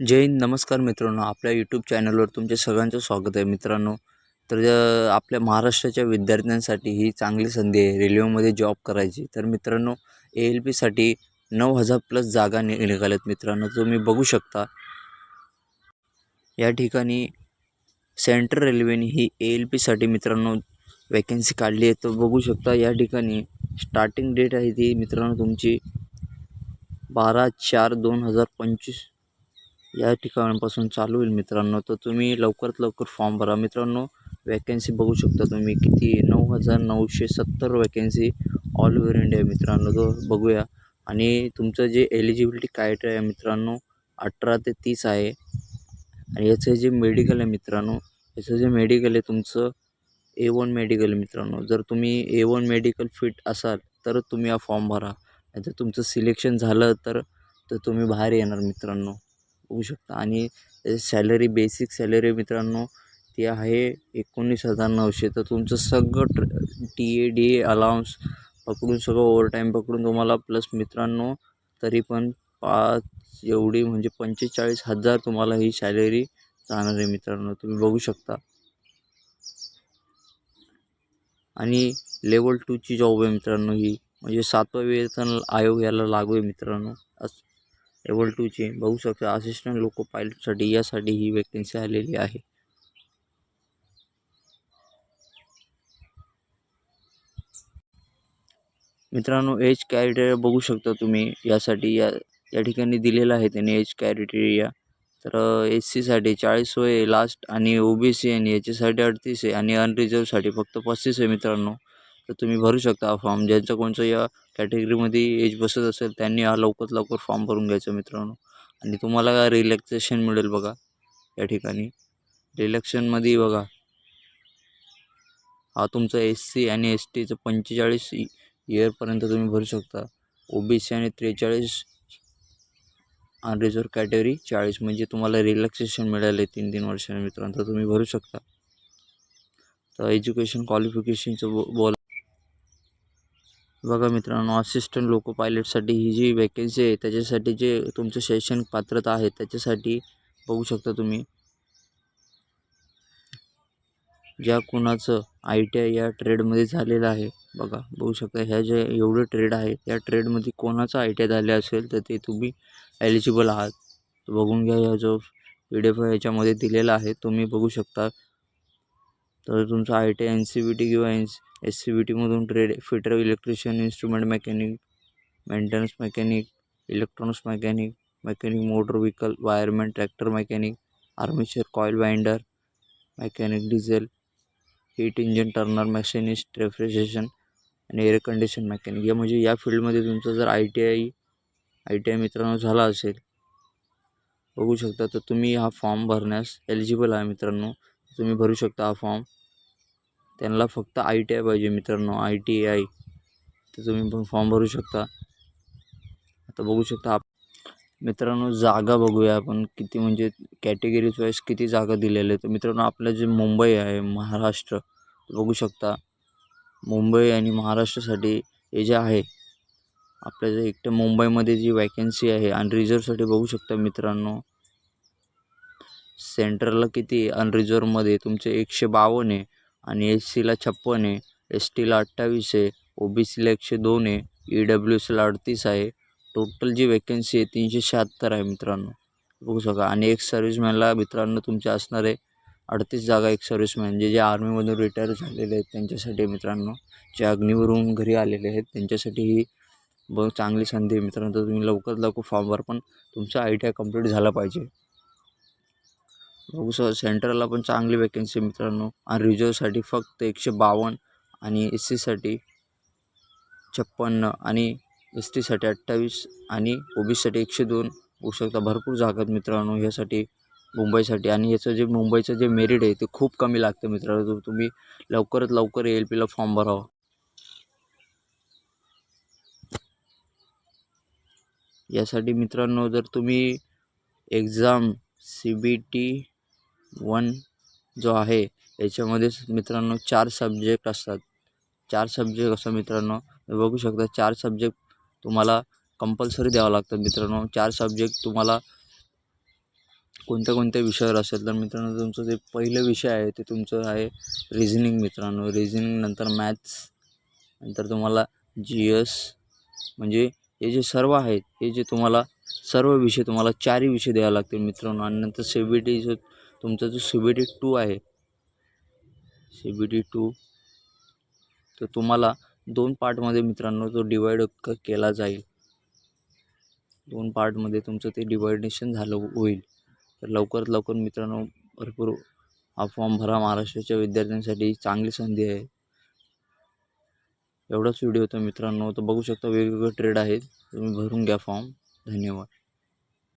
जय हिंद. नमस्कार मित्रांनो, आपल्या यूट्यूब चॅनलवर तुमच्या सगळ्यांचं स्वागत आहे मित्रांनो. तर आपल्या महाराष्ट्राच्या विद्यार्थ्यांसाठी ही चांगली संधी आहे रेल्वेमध्ये जॉब करायची. तर मित्रांनो, ALPसाठी 9,000 प्लस जागा निघाल्यात मित्रांनो. तुम्ही बघू शकता या ठिकाणी सेंट्रल रेल्वेने ही ALPसाठी मित्रांनो वॅकन्सी काढली आहे. तर बघू शकता या ठिकाणी स्टार्टिंग डेट आहे ती मित्रांनो तुमची 12/4/2025 या ठिकाणापासून चालू होईल मित्रांनो. तर तुम्ही लवकरात लवकर फॉर्म भरा मित्रांनो. वॅकन्सी बघू शकता तुम्ही किती 9,970 वॅकन्सी ऑल ओव्हर इंडिया मित्रांनो. तो बघूया. आणि तुमचं जे एलिजिबिलिटी क्रायटेरिया आहे मित्रांनो 18 ते 30 आहे. आणि याचं जे मेडिकल आहे मित्रांनो, याचं जे मेडिकल आहे तुमचं A1 मेडिकल मित्रांनो. जर तुम्ही A1 मेडिकल फिट असाल तरच तुम्ही हा फॉर्म भरा. नाहीतर तुमचं सिलेक्शन झालं तर तुम्ही बाहेर येणार मित्रांनो. बघू शकता. आणि सॅलरी बेसिक सॅलरी मित्रांनो ती आहे 19,900. तर तुमचं सगळं TADA अलाउन्स पकडून सगळं ओव्हरटाईम पकडून तुम्हाला प्लस मित्रांनो तरी पण 5 एवढी म्हणजे 45,000 तुम्हाला ही सॅलरी जाणार आहे मित्रांनो. तुम्ही बघू शकता. आणि लेवल 2ची जॉब आहे मित्रांनो ही, म्हणजे 7वा वेतन आयोग याला लागू आहे मित्रांनो. लेवल 2ची बघू शकता. असिस्टंट लोको पायलटसाठी यासाठी ही वॅकन्सी आलेली आहे. मित्रांनो एज क्रायटेरिया बघू शकता तुम्ही. यासाठी या ठिकाणी दिलेलं आहे त्याने एज क्रायटेरिया. तर SCसाठी 40 वय लास्ट आणि OBC आणि याच्यासाठी 38 आहे आणि अनरिझर्वसाठी फक्त 35 आहे मित्रांनो. तर तुम्ही भरू शकता हा फॉर्म. ज्यांचं कोणचं या कॅटेगरीमध्ये एज बसत असेल त्यांनी हा लवकरात लवकर फॉर्म भरून घ्यायचा मित्रांनो. आणि तुम्हाला रिलॅक्सेशन मिळेल बघा या ठिकाणी. रिलॅक्सेशनमध्ये बघा हा तुमचा SC आणि STचं 45 इयरपर्यंत तुम्ही भरू शकता. OBC आणि 43 अनरिझर्व कॅटेगरी 40 म्हणजे तुम्हाला रिलॅक्सेशन मिळाले 3-3 वर्षांनी मित्रांनो. तर तुम्ही भरू शकता. तर एज्युकेशन क्वालिफिकेशनचं बघा मित्रांनो, असिस्टंट लोको पायलटसाठी ही जी वॅकन्सी आहे त्याच्यासाठी जे तुमचं शैक्षणिक पात्रता आहे त्याच्यासाठी बघू शकता तुम्ही. ज्या कुणाचं ITI या ट्रेडमध्ये झालेलं आहे बघा, बघू शकता. ह्या जे एवढे ट्रेड आहे या ट्रेडमध्ये कोणाचं ITI झाले असेल तर ते तुम्ही एलिजिबल आहात. बघून घ्या. या जो PDF याच्यामध्ये दिलेला आहे तुम्ही बघू शकता. तर तुमचं ITI NCVT किंवा SCVTमधून trade fitter, electrician, instrument mechanic, maintenance mechanic, electronics mechanic, mechanic motor vehicle, wireman, tractor mechanic, armature coil binder mechanic, diesel heat engine turner, machinist, refrigeration आणि एअर कंडिशन मेकॅनिक. या म्हणजे या फील्डमध्ये तुमचं जर ITI मित्रांनो झाला असेल बघू शकता तर तुम्ही हा फॉर्म भरण्यास एलिजिबल आहे मित्रांनो. तुम्ही भरू शकता हा फॉर्म. त्यांना फक्त ITI पाहिजे मित्रांनो, ITI. तर तुम्ही फॉर्म भरू शकता. आता बघू शकता मित्रांनो जागा बघूया आपण किती, म्हणजे कॅटेगरीज वाईज किती जागा दिलेल्या आहेत. तर मित्रांनो आपलं जे मुंबई आहे महाराष्ट्र बघू शकता. मुंबई आणि महाराष्ट्रासाठी हे जे आहे आपल्या जे एकटं मुंबईमध्ये जी वॅकन्सी आहे अनरिझर्वसाठी बघू शकता मित्रांनो. सेंट्रलला किती अनरिझर्वमध्ये तुमचे 152 आहे आणि SCला 56 आहे, STला 28 आहे, OBCला 102 आहे, EWCला 38 आहे. टोटल जी वॅकन्सी आहे 376 आहे मित्रांनो. बघू शकता. आणि एक सर्व्हिसमॅनला मित्रांनो तुमचे असणार आहे 38 जागा. एक सर्व्हिसमॅन जे आर्मीमधून रिटायर झालेले आहेत त्यांच्यासाठी मित्रांनो. जे अग्नीवरून घरी आलेले आहेत त्यांच्यासाठी ही चांगली संधी आहे मित्रांनो. तर तुम्ही लवकरात लवकर फॉर्म भरा, पण तुमचा ITI कंप्लीट झाला पाहिजे. बघू शकता. सेंट्रलला पण चांगली वॅकन्सी मित्रांनो. आणि रिझर्वसाठी फक्त 152 आणि SCसाठी 56 आणि STसाठी 28 आणि OBCसाठी 102. होऊ शकता. भरपूर जागा आहेत मित्रांनो ह्यासाठी मुंबईसाठी. आणि याचं जे मुंबईचं जे मेरिट आहे ते खूप कमी लागतं मित्रांनो. तर तुम्ही लवकरात लवकर ALPला फॉर्म भरावा. यासाठी मित्रांनो जर तुम्ही एक्झाम CBT-1 जो आहे याच्यामध्ये मित्रांनो 4 सब्जेक्ट असतात. 4 सब्जेक्ट असं मित्रांनो बघू शकता. 4 सब्जेक्ट तुम्हाला कंपल्सरी द्यावं लागतं मित्रांनो. 4 सब्जेक्ट तुम्हाला कोणत्या कोणत्या विषयावर असेल तर मित्रांनो तुमचं जे पहिलं विषय आहे ते तुमचं आहे रिझनिंग मित्रांनो. रिझनिंग नंतर मॅथ्स, नंतर तुम्हाला GS, म्हणजे हे जे सर्व आहेत हे जे तुम्हाला सर्व विषय तुम्हाला 4ही विषय द्यावे लागतील मित्रांनो. आणि नंतर CBT जो तुमचा जो CBT 2 आहे, CBT 2 तर तुम्हाला 2 पार्टमध्ये मित्रांनो तो डिवाईड केला जाईल. 2 पार्टमध्ये तुमचं ते डिवायडेशन झालं होईल. तर लवकरात लवकर मित्रांनो भरपूर हा फॉर्म भरा. महाराष्ट्राच्या विद्यार्थ्यांसाठी चांगली संधी आहे. एवढाच व्हिडिओ होता मित्रांनो. तर बघू शकता वेगवेगळे ट्रेड आहेत, तुम्ही भरून घ्या फॉर्म. धन्यवाद.